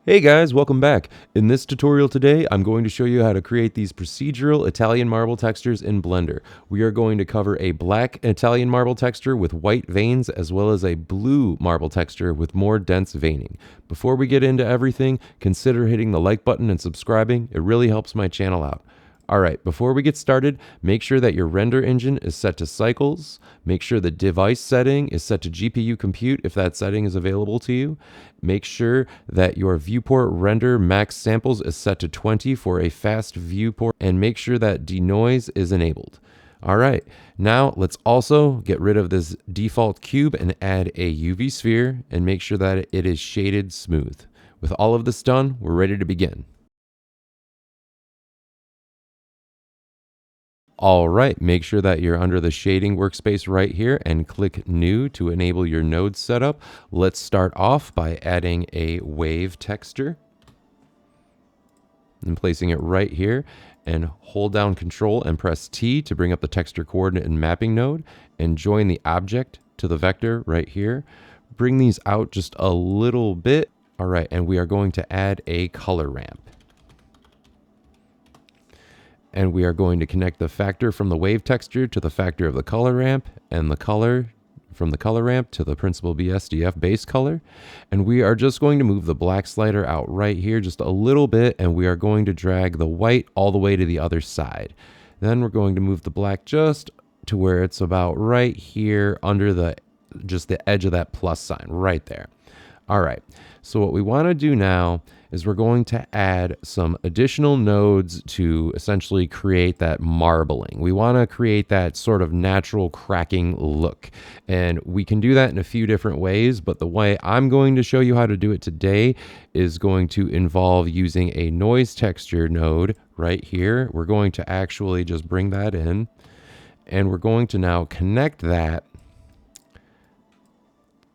Hey guys, welcome back. In this tutorial today, I'm going to show you how to create these procedural Italian marble textures in Blender. We are going to cover a black Italian marble texture with white veins as well as a blue marble texture with more dense veining. Before we get into everything, consider hitting the like button and subscribing. It really helps my channel out. Alright, before we get started, make sure that your render engine is set to cycles. Make sure the device setting is set to GPU compute if that setting is available to you. Make sure that your viewport render max samples is set to 20 for a fast viewport, and make sure that denoise is enabled. Alright, now let's also get rid of this default cube and add a UV sphere and make sure that it is shaded smooth. With all of this done, we're ready to begin. All right, make sure that you're under the shading workspace right here and click new to enable your node setup. Let's start off by adding a wave texture and placing it right here, and hold down Control and press T to bring up the texture coordinate and mapping node and join the object to the vector right here. Bring these out just a little bit. All right, and we are going to add a color ramp. And we are going to connect the factor from the wave texture to the factor of the color ramp, and the color from the color ramp to the principal BSDF base color. And we are just going to move the black slider out right here just a little bit, and we are going to drag the white all the way to the other side. Then we're going to move the black just to where it's about right here under just the edge of that plus sign right there. All right, so what we want to do now is we're going to add some additional nodes to essentially create that marbling. We want to create that sort of natural cracking look. And we can do that in a few different ways, but the way I'm going to show you how to do it today is going to involve using a noise texture node right here. We're going to actually just bring that in, and we're going to now connect that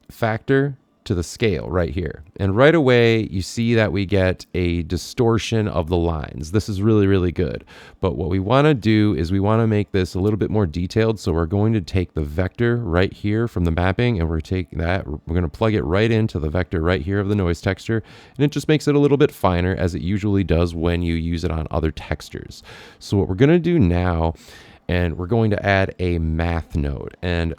factor to the scale right here. And right away, you see that we get a distortion of the lines. This is really, really good. But what we want to do is we want to make this a little bit more detailed. So we're going to take the vector right here from the mapping, and we're going to plug it right into the vector right here of the noise texture. And it just makes it a little bit finer, as it usually does when you use it on other textures. So what we're going to do now, and we're going to add a math node, and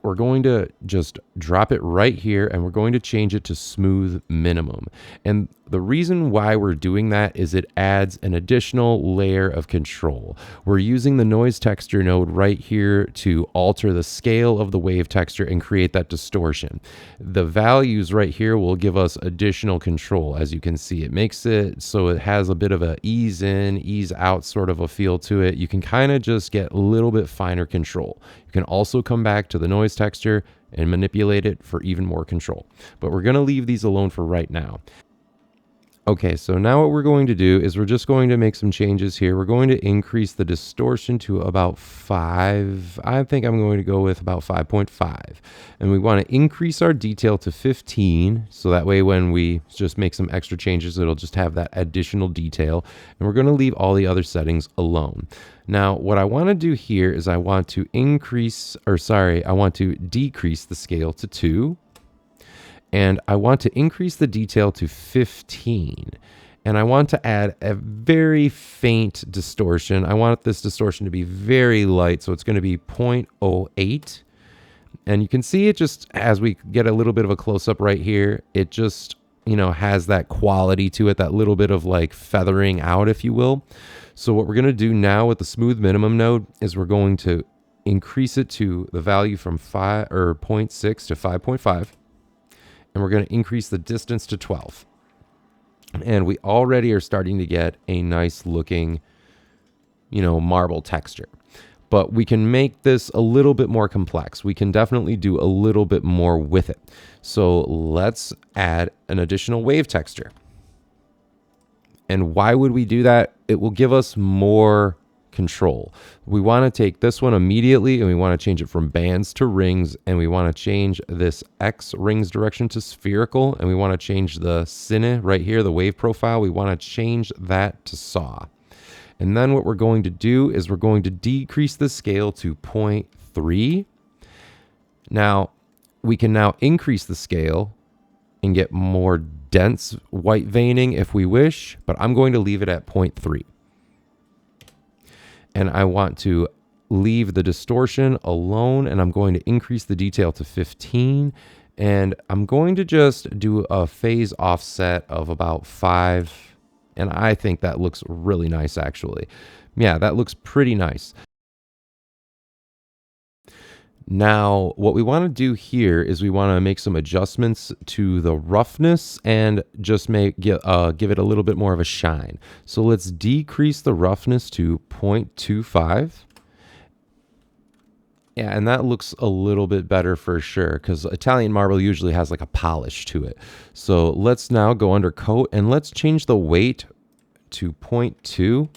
we're going to just drop it right here, and we're going to change it to smooth minimum. And the reason why we're doing that is it adds an additional layer of control. We're using the noise texture node right here to alter the scale of the wave texture and create that distortion. The values right here will give us additional control. As you can see, it makes it so it has a bit of a ease in, ease out sort of a feel to it. You can kind of just get a little bit finer control. You can also come back to the noise texture and manipulate it for even more control. But we're going to leave these alone for right now. Okay, so now what we're going to do is we're just going to make some changes here. We're going to increase the distortion to about 5. I think I'm going to go with about 5.5. And we want to increase our detail to 15. So that way when we just make some extra changes, it'll just have that additional detail. And we're going to leave all the other settings alone. Now, what I want to do here is I want to decrease the scale to 2. And I want to increase the detail to 15. And I want to add a very faint distortion. I want this distortion to be very light, so it's going to be 0.08. And you can see it just, as we get a little bit of a close-up right here, it just, has that quality to it, that little bit of like feathering out, if you will. So what we're going to do now with the smooth minimum node is we're going to increase it to the value from 0.6 to 5.5. And we're going to increase the distance to 12. And we already are starting to get a nice looking, marble texture. But we can make this a little bit more complex. We can definitely do a little bit more with it. So let's add an additional wave texture. And why would we do that? It will give us more control. We want to take this one immediately, and we want to change it from bands to rings, and we want to change this X rings direction to spherical, and we want to change the cine right here, the wave profile. We want to change that to saw. And then what we're going to do is we're going to decrease the scale to 0.3. Now, we can now increase the scale and get more dense white veining if we wish, but I'm going to leave it at 0.3. And I want to leave the distortion alone, and I'm going to increase the detail to 15. And I'm going to just do a phase offset of about 5. And I think that looks really nice, actually. Yeah, that looks pretty nice. Now, what we want to do here is we want to make some adjustments to the roughness and just give it a little bit more of a shine. So let's decrease the roughness to 0.25. Yeah, and that looks a little bit better for sure, because Italian marble usually has like a polish to it. So let's now go under coat and let's change the weight to 0.2.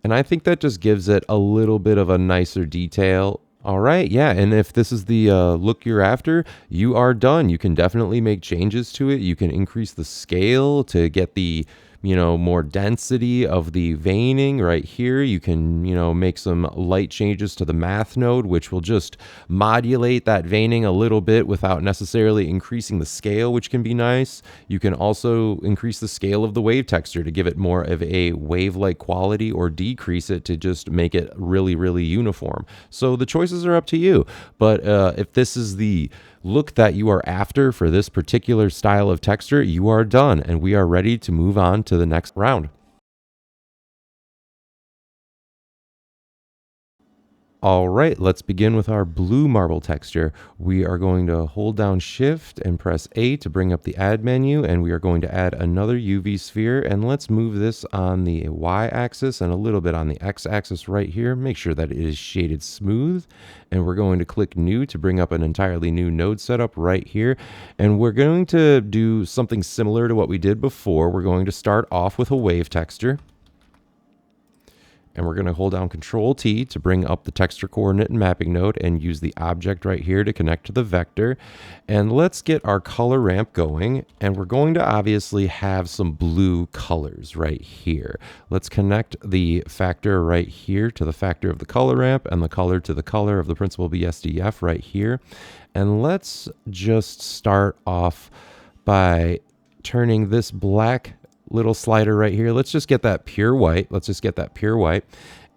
And I think that just gives it a little bit of a nicer detail. All right, yeah, and if this is the look you're after, you are done. You can definitely make changes to it. You can increase the scale to get the, more density of the veining right here. You can, make some light changes to the math node, which will just modulate that veining a little bit without necessarily increasing the scale, which can be nice. You can also increase the scale of the wave texture to give it more of a wave-like quality, or decrease it to just make it really, really uniform. So the choices are up to you. But if this is the look that you are after for this particular style of texture, you are done, and we are ready to move on to the next round. All right, let's begin with our blue marble texture. We are going to hold down Shift and press A to bring up the add menu, and we are going to add another UV sphere, and let's move this on the Y axis and a little bit on the X axis right here. Make sure that it is shaded smooth, and we're going to click new to bring up an entirely new node setup right here. And we're going to do something similar to what we did before. We're going to start off with a wave texture. And we're going to hold down Control T to bring up the texture coordinate and mapping node and use the object right here to connect to the vector. And let's get our color ramp going. And we're going to obviously have some blue colors right here. Let's connect the factor right here to the factor of the color ramp, and the color to the color of the principal BSDF right here. And let's just start off by turning this black little slider right here. Let's just get that pure white.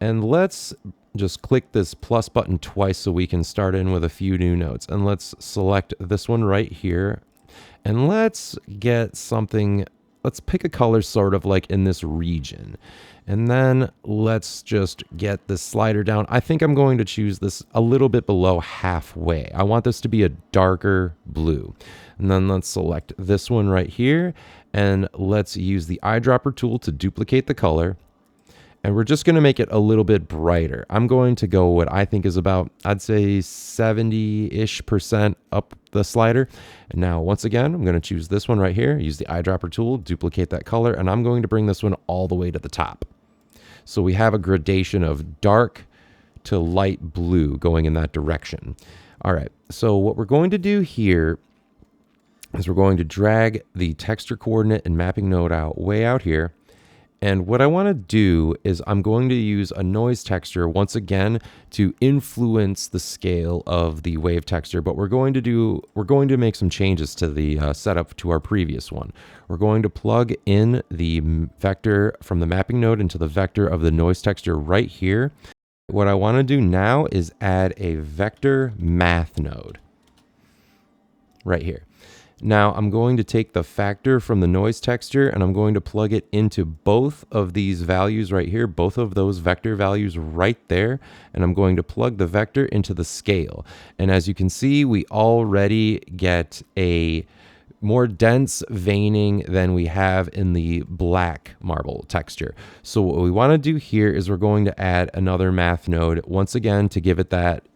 And let's just click this plus button twice so we can start in with a few new nodes. And let's select this one right here. And let's get something, let's pick a color sort of like in this region. And then let's just get this slider down. I think I'm going to choose this a little bit below halfway. I want this to be a darker blue. And then let's select this one right here. And let's use the eyedropper tool to duplicate the color. And we're just going to make it a little bit brighter. I'm going to go what I think is about, I'd say 70-ish% up the slider. And now, once again, I'm going to choose this one right here, use the eyedropper tool, duplicate that color, and I'm going to bring this one all the way to the top. So we have a gradation of dark to light blue going in that direction. All right, so what we're going to do here is we're going to drag the texture coordinate and mapping node way out here. And what I want to do is I'm going to use a noise texture once again to influence the scale of the wave texture, but we're going to make some changes to the setup to our previous one. We're going to plug in the vector from the mapping node into the vector of the noise texture right here. What I want to do now is add a vector math node right here. Now I'm going to take the factor from the noise texture and I'm going to plug it into both of these values right here, both of those vector values right there. And I'm going to plug the vector into the scale. And as you can see, we already get a more dense veining than we have in the black marble texture. So what we want to do here is we're going to add another math node once again to give it that,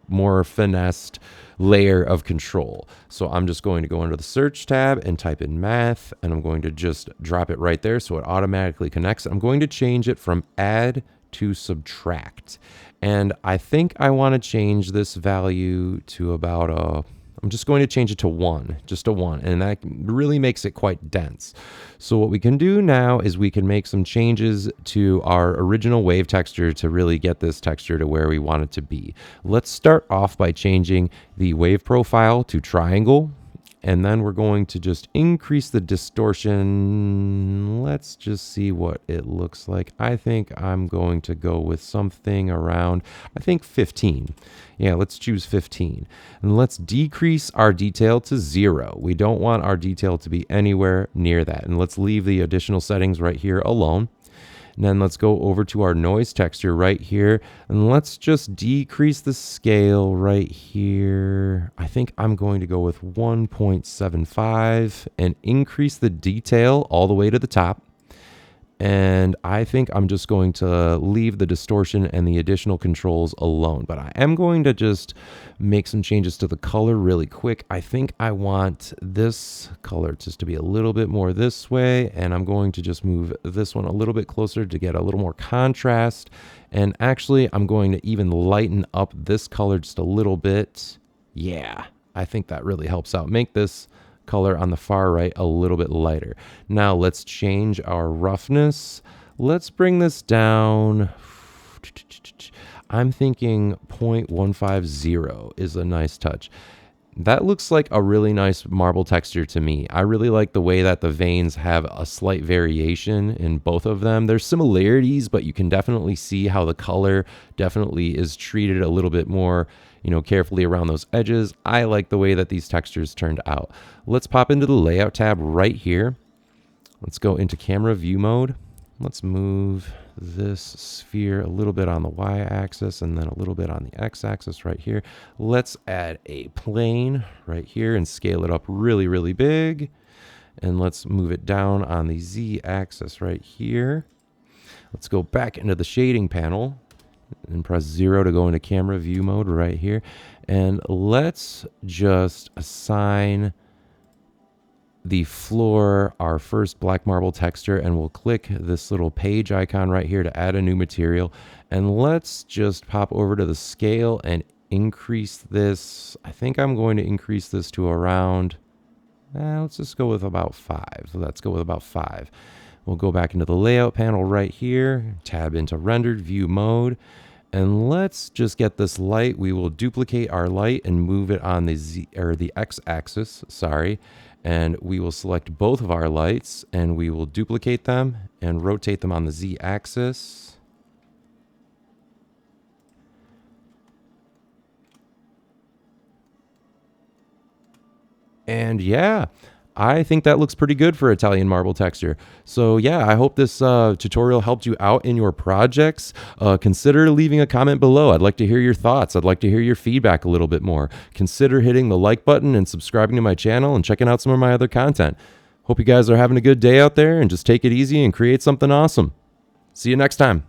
more finessed layer of control. So I'm just going to go under the search tab and type in math, and I'm going to just drop it right there so it automatically connects. I'm going to change it from add to subtract. And I think I want to change this value to about I'm just going to change it to 1, just a 1, and that really makes it quite dense. So what we can do now is we can make some changes to our original wave texture to really get this texture to where we want it to be. Let's start off by changing the wave profile to triangle, And then we're going to just increase the distortion. Let's just see what it looks like. I think I'm going to go with something around, I think 15. Yeah, let's choose 15. And let's decrease our detail to 0. We don't want our detail to be anywhere near that. And let's leave the additional settings right here alone. And then let's go over to our noise texture right here. And let's just decrease the scale right here. I think I'm going to go with 1.75 and increase the detail all the way to the top. And I think I'm just going to leave the distortion and the additional controls alone. But I am going to just make some changes to the color really quick. I think I want this color just to be a little bit more this way. And I'm going to just move this one a little bit closer to get a little more contrast. And actually, I'm going to even lighten up this color just a little bit. Yeah, I think that really helps out. Make this color on the far right a little bit lighter. Now let's change our roughness. Let's bring this down. I'm thinking 0.150 is a nice touch. That looks like a really nice marble texture to me. I really like the way that the veins have a slight variation in both of them. There's similarities, but you can definitely see how the color definitely is treated a little bit more, carefully around those edges. I like the way that these textures turned out. Let's pop into the layout tab right here. Let's go into camera view mode. Let's move this sphere a little bit on the y-axis and then a little bit on the x-axis right here. Let's add a plane right here and scale it up really, really big. And let's move it down on the z-axis right here. Let's go back into the shading panel and press 0 to go into camera view mode right here. And let's just assign the floor our first black marble texture, and we'll click this little page icon right here to add a new material. And let's just pop over to the scale and increase this. I think I'm going to increase this to around, let's just go with about 5. Let's go with about 5. We'll go back into the layout panel right here, tab into rendered view mode, and let's just get this light. We will duplicate our light and move it on the x-axis, sorry. And we will select both of our lights and we will duplicate them and rotate them on the z-axis. And yeah, I think that looks pretty good for Italian marble texture. So yeah, I hope this tutorial helped you out in your projects. Consider leaving a comment below. I'd like to hear your thoughts. I'd like to hear your feedback a little bit more. Consider hitting the like button and subscribing to my channel and checking out some of my other content. Hope you guys are having a good day out there and just take it easy and create something awesome. See you next time.